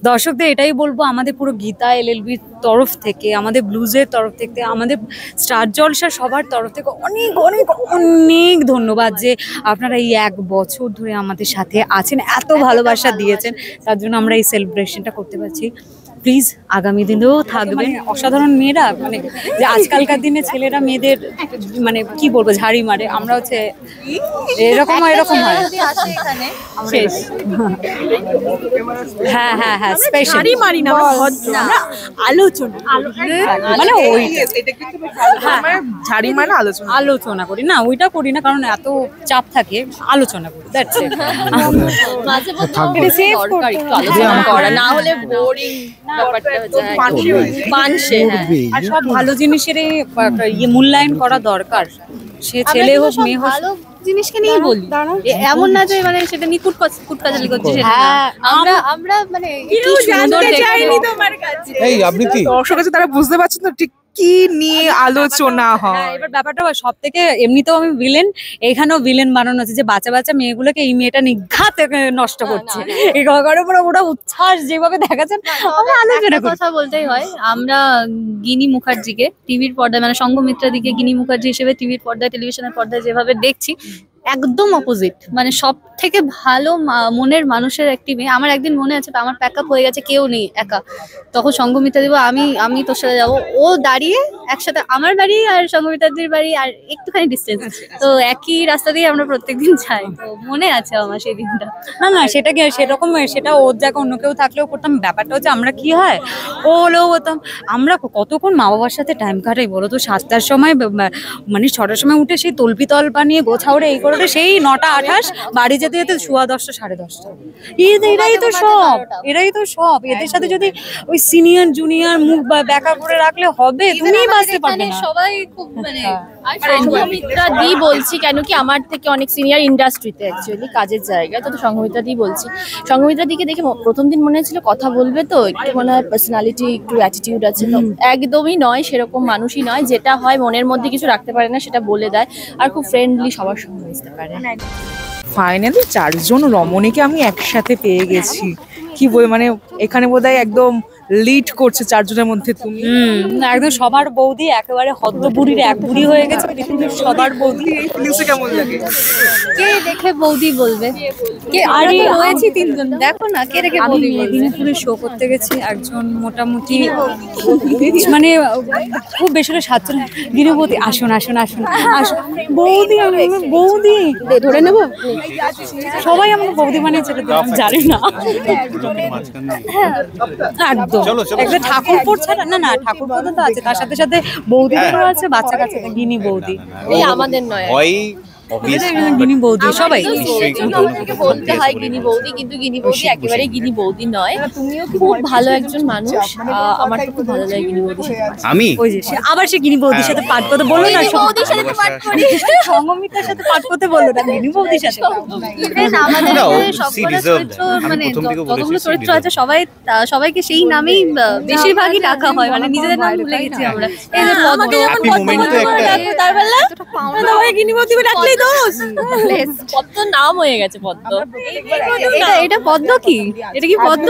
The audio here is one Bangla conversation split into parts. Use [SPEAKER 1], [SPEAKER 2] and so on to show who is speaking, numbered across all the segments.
[SPEAKER 1] দর্শকদের এটাই বলবো, আমাদের পুরো গীতা এলএলবির তরফ থেকে, আমাদের ব্লুজের তরফ থেকে, আমাদের স্টার জলসা সবার তরফ থেকে অনেক অনেক অনেক ধন্যবাদ যে আপনারা এই 1 বছর ধরে আমাদের সাথে আছেন, এত ভালোবাসা দিয়েছেন, তার জন্য আমরা এই সেলিব্রেশনটা করতে পারছি। প্লিজ আগামী দিনেও থাকবেন অসাধারণ মেয়েরা, মানে যে আজকালকার দিনে ছেলেরা মেয়েদের মানে কি বলবো ঝাড়ি মারে, আমরা হচ্ছে এরকম হয় শেষ। হ্যাঁ হ্যাঁ হ্যাঁ, স্পেশাল
[SPEAKER 2] মারি না, আলোচনা
[SPEAKER 1] মানে ওই
[SPEAKER 2] ঝাড়ি মানে
[SPEAKER 1] আলোচনা করি না, ওইটা করি না কারণ এত চাপ থাকে, আলোচনা করি, দ্যাটস ইট।
[SPEAKER 3] মাঝে মধ্যে দরকার একটু আলোচনা করা, না হলে বোরিং ব্যাপারটা হয়ে যায়, পানসে।
[SPEAKER 1] আর সব ভালো জিনিসের মূল্যায়ন করা দরকার, সে ছেলে হোক মেয়ে হোক,
[SPEAKER 3] ভালো জিনিসকে নিয়ে বলি, এমন না যে মানে সেটা নিয়ে কুটকাচালি করছে সেটা। আমরা মানে একটু সুন্দর দেখতে তোমার কাছে
[SPEAKER 2] এই আবৃত্তি দর্শক আছে, তারা বুঝতে পারছেন তো ঠিক কি নিয়ে আলোচনা হয়।
[SPEAKER 1] এবার ব্যাপারটা সব থেকে এমনিতেও আমি ভিলেন, এখানেও ভিলেন বানানো আছে যে বাচ্চা বাচ্চা মেয়েগুলোকে এই মেয়েটা নিঘাত নষ্ট করছে, এই ঘরের উপরে ওরা উচ্ছ্বাস যেভাবে দেখাচ্ছেন, আলোচনা
[SPEAKER 3] কথা বলতেই হয়। আমরা গিনি মুখার্জিকে টিভির পর্দায় মানে সঙ্গমিত্রা দিকে গিনি মুখার্জি হিসেবে টিভির পর্দায় টেলিভিশনের পর্দায় যেভাবে দেখছি, একদম অপোজিট, মানে সব থেকে ভালো মনের মানুষের একটি মেয়ে। আমার একদিন মনে আছে, আমার প্যাক আপ হয়ে গেছে, কেউ নেই, একা, তখন সঙ্গমিত্রা দিব আমি তোর সাথে যাবো, ও দাঁড়িয়ে একসাথে, আমার বাড়ি আর সঙ্গমিত্রাদির বাড়ি আর একটুখানি ডিস্টেন্স, তো একই রাস্তা দিয়ে আমরা প্রত্যেকদিন যাই, তো মনে আছে আমার সেই দিনটা।
[SPEAKER 1] না সেটা কি সেরকম, সেটা ওর জায়গায় অন্য কেউ থাকলেও করতাম, ব্যাপারটা হচ্ছে আমরা কি হয় ও হলেও হতাম, আমরা কতক্ষণ মা বাবার সাথে টাইম কাটাই বলো তো, 7টার সময় মানে 6টার সময় উঠে সেই তলপি তলপা নিয়ে গোছাওড়ে এই করে সেই 9টা 28 বাড়ি যেতে যেতে 10:10 10:30। এরাই তো সব, এদের সাথে যদি ওই সিনিয়র জুনিয়র মুখ ব্যাকা করে রাখলে হবে, তুমি বাঁচতে পারবে না।
[SPEAKER 3] সবাই খুব মানে সঙ্গমিত্রা দি বলছি কেন কি আমার থেকে অনেক সিনিয়র ইন্ডাস্ট্রিতে অ্যাকচুয়ালি কাজের জায়গায়, তো সঙ্গমিত্রা দি বলছি। সঙ্গমিত্রা দিকে দেখে প্রথম দিন মনে হয়েছিল কথা বলবে তো একটু মনে হয় পার্সোনালিটি একটু অ্যাটিটিউড আছে, তো একদমই নয়, সেরকম মানুষই নয়, যেটা হয় মনের মধ্যে কিছু রাখতে পারে না সেটা বলে দেয়, আর খুব ফ্রেন্ডলি, সবার সঙ্গে মিশতে পারে।
[SPEAKER 2] ফাইনালি 4 জন রমণীকে আমি একসাথে পেয়ে গেছি, কি বল মানে এখানে বোধহয় একদম লিড করছে 4 জনের মধ্যে তুমি।
[SPEAKER 1] একদম সবার বৌদি, একেবারে হদ্দ বুড়ির এক বুড়ি হয়ে গেছে পৃথিবীর সবার বৌদি।
[SPEAKER 2] কেমন লাগে?
[SPEAKER 3] কে দেখে বৌদি বলবে, কে আর রয়েছে 3 জন, দেখো না কে দেখে বৌদি বলবে।
[SPEAKER 1] মেদিনীপুরে শো করতে গেছি, একজন মোটামুটি মানে খুব বেশি হলে 7 জন গৃহবতী, আসুন বৌদি, বৌদি
[SPEAKER 3] ধরে নেবো,
[SPEAKER 1] সবাই আমাকে বৌদি মানে জানি না একদম। একটা ঠাকুরপুর ছাড়া না ঠাকুরপুর তো আছে, তার সাথে সাথে বৌদিদেরও আছে, বাচ্চা কাছে গিনি বৌদি,
[SPEAKER 3] এই আমাদের নয়
[SPEAKER 1] গিনি বৌদি সবাই
[SPEAKER 3] বলতে হয় গিনি বৌদি, কিন্তু গিনি বৌদি একেবারে গিনি বৌদি নয়, খুব ভালো একজন মানুষ, আমার খুব ভালো লাগে গিনি বৌদি।
[SPEAKER 4] আমি
[SPEAKER 1] ওই যে আবার সে গিনি বৌদির সাথে পাঠ করতে বললো না,
[SPEAKER 3] বৌদির সাথে পাঠ করি,
[SPEAKER 1] সঙ্গমিত্রার সাথে পাঠ করতে বললো না, গিনি বৌদির সাথে।
[SPEAKER 3] ইভেন আমাদের সবকটা চরিত্র মানে যতগুলো চরিত্র আছে সবাইকে সেই নামেই বেশিরভাগই রাখা হয়, মানে নিজেদের নাম ভুলে গেছি আমরা। এই যে পদ্ম, গিনি বৌদি রাখলে পদ্ম নাম হয়ে গেছে, পদ্ম। এটা পদ্ম কি, এটা কি পদ্ম?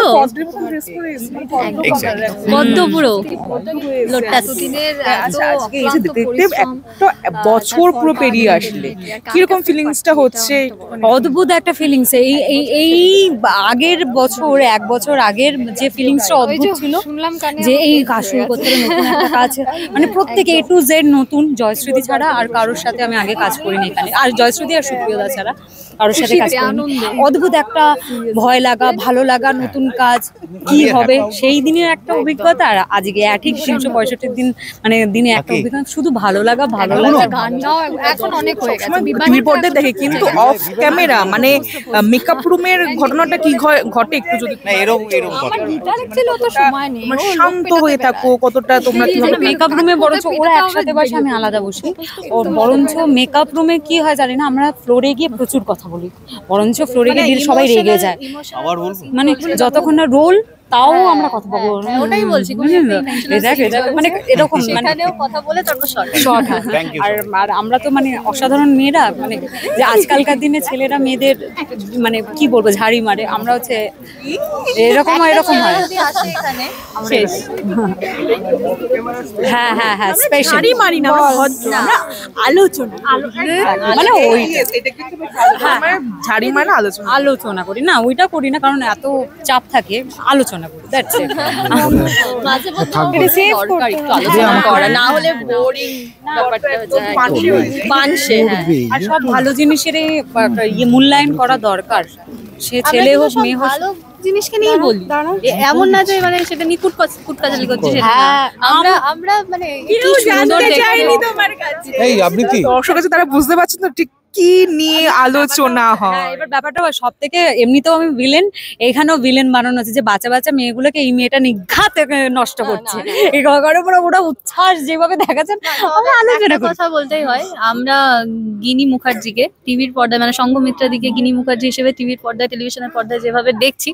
[SPEAKER 3] পদ্ম পুরো লোটাস।
[SPEAKER 2] একটা বছর পুরো পেরিয়ে আসলে কিরকম ফিলিংসটা হচ্ছে?
[SPEAKER 1] অদ্ভুত একটা ফিলিংস। এই আগের বছর 1 বছর আগের যে ফিলিংসটা অদ্ভুত ছিল, যে এই কাজ শুরু করতে নতুন একটা কাজ, মানে প্রত্যেকে A to Z নতুন, জয়শ্রুতি ছাড়া আর কারোর সাথে আমি আগে কাজ করিনি এখানে, আর জয়শ্রুতি আর সুপ্রিয়দা ছাড়া কারোর সাথে কাজ করিনি। অদ্ভুত একটা ভয় লাগা, ভালো লাগা, নতুন কাজ কি হবে সেই দিনের একটা অভিজ্ঞতা, আর আজকে ঠিক 365 দিন মানে দিনে একটা অভিজ্ঞতা, শুধু ভালো লাগা।
[SPEAKER 3] গানটাও এখন অনেক হয়ে গেছে
[SPEAKER 2] বিপদে দেখে, কিন্তু অফ ক্যামেরা মানে মেকআপ রুমের ঘটনাটা কি ঘটে একটু যদি?
[SPEAKER 4] না এরকম
[SPEAKER 3] আমার গিটার ছিল তো সময় নেই,
[SPEAKER 2] শান্ত হয়ে থাকো কতটা তোমরা? কিভাবে
[SPEAKER 1] মেকআপ রুমে বরঞ্চ ওরা একসাথে বসে, আমি আলাদা বসি, ও বরঞ্চ মেকআপ রুমে কি হয় জানি না, আমরা ফ্লোরে গিয়ে প্রচুর কথা বলি, বরঞ্চ ফ্লোরে গিয়ে সবাই রেগে যায়, মানে যতক্ষণ না রোল তাও আমরা কথা বলবো,
[SPEAKER 3] ওটাই বলছি
[SPEAKER 1] মানে এরকম মানে
[SPEAKER 3] সেখানেও কথা বলে তারপর শর্ট
[SPEAKER 1] শর্ট হয়। আর আমরা তো মানে অসাধারণ মেয়েরা, মানে যে আজকালকার দিনে ছেলেরা মেয়েদের মানে কি বলবো ঝাড়ি মারে, আমরা হচ্ছে এরকম হয়।
[SPEAKER 3] আসে এখানে শেষ।
[SPEAKER 1] হ্যাঁ হ্যাঁ হ্যাঁ স্পেশাল
[SPEAKER 4] শাড়ি মারি না, আমরা আলোচনা
[SPEAKER 1] মানে ওই
[SPEAKER 2] ঝাড়ি মানে আলোচনা
[SPEAKER 1] আলোচনা করি না, ওইটা করি না কারণ এত চাপ থাকে, আলোচনা করি দ্যাটস ইট।
[SPEAKER 3] মাঝে মধ্যে
[SPEAKER 1] এটা save
[SPEAKER 3] দরকার
[SPEAKER 1] করতে
[SPEAKER 3] একটু আলোচনা করা, না হলে বোরিং ব্যাপারটা হয়ে যায়, পানসে। হ্যাঁ,
[SPEAKER 1] আর সব ভালো জিনিসেরই মূল্যায়ন করা দরকার, সে ছেলে হোক মেয়ে হোক।
[SPEAKER 3] ভালো জিনিসকে নিয়ে বলি, এমন না যে মানে সেটা নিয়ে কুটকাচালি করছি সেটা না।
[SPEAKER 1] হ্যাঁ,
[SPEAKER 3] আমরা মানে কি সুন্দর দেখতে।
[SPEAKER 5] এই আবৃত্তি
[SPEAKER 2] দর্শক আছে, তারা বুঝতে পারছেন তো ঠিক কি নিয়ে আলোচনা হয়।
[SPEAKER 1] হ্যাঁ, এবার ব্যাপারটা সব থেকে এমনিতেও আমি ভিলেন, এখানেও ভিলেন বানানো আছে যে বাচ্চা বাচ্চা মেয়েগুলোকে এই মেয়েটা নিঘাত নষ্ট করছে, এই ঘরের উপরে ওরা উচ্ছ্বাস যেভাবে দেখাচ্ছেন আমরা আলোচনা
[SPEAKER 3] একটা
[SPEAKER 1] করি।
[SPEAKER 3] কথা বলতেই হয়, আমরা গিনি মুখার্জিকে টিভির পর্দায় মানে সঙ্গমিত্রা দিকে গিনি মুখার্জি হিসেবে টিভির পর্দায় টেলিভিশনের পর্দায় যেভাবে দেখছি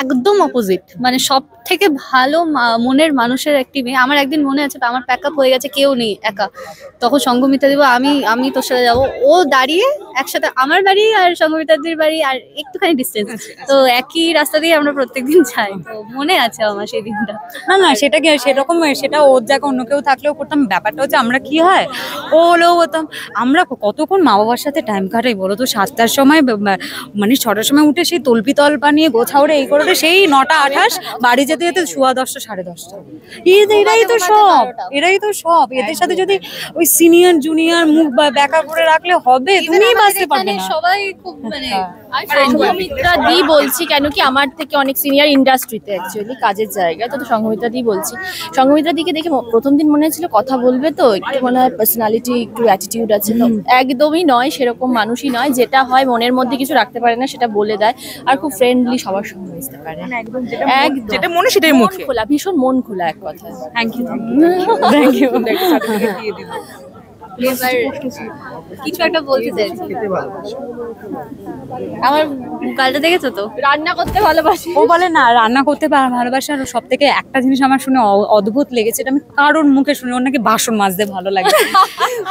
[SPEAKER 3] একদম অপোজিট, মানে সব থেকে ভালো মনের মানুষের একটি মেয়ে। আমার একদিন মনে আছে, আমার প্যাক আপ হয়ে গেছে, কেউ নেই, একা, তখন সঙ্গমিত্রা দিব আমি তোর সাথে যাবো, ও দাঁড়িয়ে একসাথে, আমার বাড়ি আর সঙ্গমিত্রাদির বাড়ি আর একটুখানি ডিস্টেন্স, তো একই রাস্তা দিয়ে আমরা প্রত্যেকদিন যাই, তো মনে আছে আমার সেই দিনটা।
[SPEAKER 1] না সেটা কি সেরকম, সেটা ওর জায়গায় অন্য কেউ থাকলেও করতাম। ব্যাপারটা হচ্ছে আমরা কি হয়, ও হলেও হতাম, আমরা কতক্ষণ মা বাবার সাথে টাইম কাটাই বলো তো, 7টার সময় মানে 6টার সময় উঠে সেই তলপি তলপা নিয়ে গোছাওড়ে এই করে সেই 9টা 28 বাড়ি যেতে যেতে 10:30 10:30। এরাই তো সব এদের সাথে যদি ওই সিনিয়র জুনিয়র মুখ ব্যাকা করে রাখলে হবে, তুমি বাঁচতে পারবে না।
[SPEAKER 3] সবাই খুব মানে
[SPEAKER 4] সঙ্গমিত্রা দি বলছি কেন কি আমার থেকে অনেক সিনিয়র ইন্ডাস্ট্রিতে অ্যাকচুয়ালি কাজের জায়গা, তো সঙ্গমিত্রা দি বলছি। সঙ্গমিত্রা দিকে দেখে প্রথম দিন মনে হয়েছিল কথা বলবে তো একটু মনে হয় পার্সোনালিটি একটু অ্যাটিটিউড আছে, তো একদমই নয়, সেরকম মানুষই নয়, যেটা হয় মনের মধ্যে কিছু রাখতে পারে না সেটা বলে দেয়, আর খুব ফ্রেন্ডলি, সবার সঙ্গে মিশতে পারে, একদম
[SPEAKER 2] যেটা মনে সেটাই মুখে।
[SPEAKER 4] খোলা, ভীষণ মন খোলা এক কথা।
[SPEAKER 1] থ্যাংক ইউ
[SPEAKER 3] এবার কিছু একটা বলতে চাইছি, আমার গালটা দেখেছো তো,
[SPEAKER 4] রান্না করতে ভালোবাসি।
[SPEAKER 1] ও বলে না রান্না করতে ভালোবাসে, আর সব থেকে একটা জিনিস আমার শুনে অদ্ভুত লেগেছে, এটা আমি কারোর মুখে শুনে, ওর নাকি বাসন মাজতে ভালো লাগে।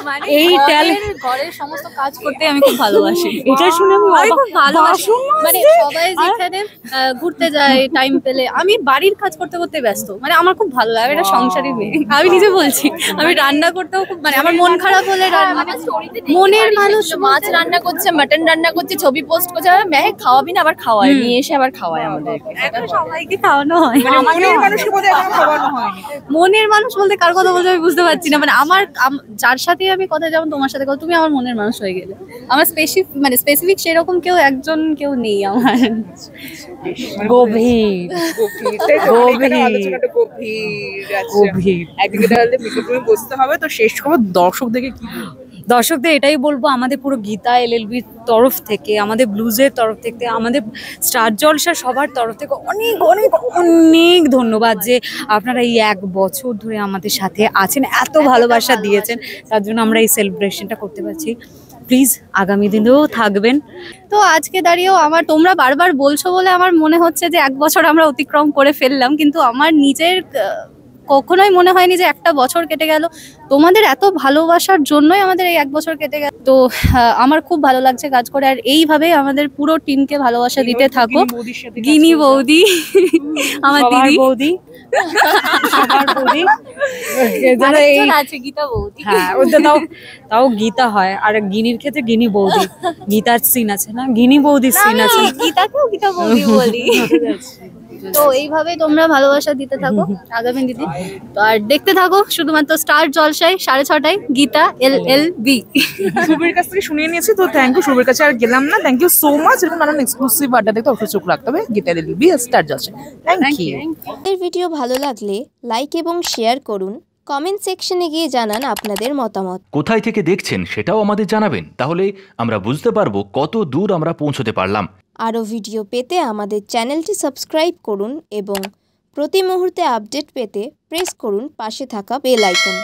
[SPEAKER 3] মানে
[SPEAKER 1] এই ট্যালেন্ট
[SPEAKER 3] ঘরের সমস্ত কাজ করতে আমি খুব ভালোবাসি,
[SPEAKER 1] এটা শুনে আমি
[SPEAKER 3] খুব ভালোবাসি।
[SPEAKER 1] বাসন
[SPEAKER 3] মানে সবাই যেখানে ঘুরতে যায় টাইম পেলে, আমি বাড়ির কাজ করতে করতে ব্যস্ত, মানে আমার খুব ভালো লাগে, এটা সংসারী মেয়ে, আমি নিজে বলছি। আমি রান্না করতেও খুব, মানে আমার মন খারাপ হলে মনের মানুষ
[SPEAKER 4] মাছ রান্না করছে, মাটন রান্না করছে, ছবি পোস্ট করছে, মেয়ে খাওয়াবি না, আবার খাওয়ায়, নিয়ে এসে আবার খাওয়ায় আমাদেরকে।
[SPEAKER 3] সবাইকে খাওয়ানো হয়,
[SPEAKER 2] মনের মানুষকে বোধহয় এখনো খাওয়ানো হয়নি।
[SPEAKER 3] মনের মানুষ বলতে কার কথা বলতে আমি বুঝতে পারছি না, মানে আমার যার সাথে আমি কথা, যেমন তোমার সাথে কথা, তুমি আমার মনের মানুষ হয়ে গেলে। আমার স্পেসিফিক সেরকম কেউ নেই আমার।
[SPEAKER 1] গভীর
[SPEAKER 2] আলোচনাটা গভীর। একদিকে তাহলে মিক্রোফোনে বসতে হবে, তো শেষ খবর দর্শকদেরকে কি বলবো?
[SPEAKER 1] দর্শকদের এটাই বলবো, আমাদের পুরো গীতা এলএলবির তরফ থেকে, আমাদের ব্লুজের তরফ থেকে, আমাদের স্টার জলসা সবার তরফ থেকে অনেক অনেক অনেক ধন্যবাদ যে আপনারা এই 1 বছর ধরে আমাদের সাথে আছেন, এত ভালোবাসা দিয়েছেন, তার জন্য আমরা এই সেলিব্রেশনটা করতে পারছি। প্লিজ আগামী দিনেও থাকবেন।
[SPEAKER 3] তো আজকে দাঁড়িয়েও তোমরা বারবার বলছো বলে আমার মনে হচ্ছে যে 1 বছর আমরা অতিক্রম করে ফেললাম, কিন্তু আমার নিজের কখনোই মনে হয়নি যে একটা বছর কেটে গেল। তোমাদের এত ভালোবাসার জন্যই আমাদের এই 1 বছর কেটে গেল। তো আমার খুব ভালো লাগছে কাজ করে, আর এইভাবে আমাদের পুরো টিমকে ভালোবাসা দিতে থাকো। গিনি বৌদি, আমার দিদি
[SPEAKER 1] বৌদি, সবার বৌদি,
[SPEAKER 3] আছে গীতা বৌদি।
[SPEAKER 1] হ্যাঁ ওদের তাও গীতা হয়, আর গিনির ক্ষেত্রে গিনি বৌদি, গীতার সিন আছে না, গিনি বৌদির সিন আছে।
[SPEAKER 3] গীতাকেও গীতা বৌদি বলি। তো এইভাবে তোমরা ভালোবাসা দিতে থাকো আগামী দিদি, তো আর দেখতে থাকো শুধুমাত্র স্টার জলসায় 6:30টায় গীতা LLB।
[SPEAKER 2] শুভের কাছ থেকে শুনিয়ে নিয়েছি, তো থ্যাংক ইউ। শুভের কাছে আর গেলাম না, থ্যাংক ইউ সো মাচ। এরকম নানান এক্সক্লুসিভ আড্ডা দেখতে অবশ্যই চোখ রাখতে হবে Geeta LLB star Jalsa. Thank you.
[SPEAKER 6] এই ভিডিও ভালো লাগলে লাইক এবং শেয়ার করুন, কমেন্ট সেকশনে গিয়ে জানান আপনাদের মতামত।
[SPEAKER 7] কোথায় থেকে দেখছেন সেটাও আমাদের জানাবেন, তাহলে আমরা বুঝতে পারবো কত দূর আমরা পৌঁছতে পারলাম।
[SPEAKER 6] আরও ভিডিও পেতে আমাদের চ্যানেলটি সাবস্ক্রাইব করুন এবং প্রতি মুহূর্তে আপডেট পেতে প্রেস করুন পাশে থাকা বেল আইকন।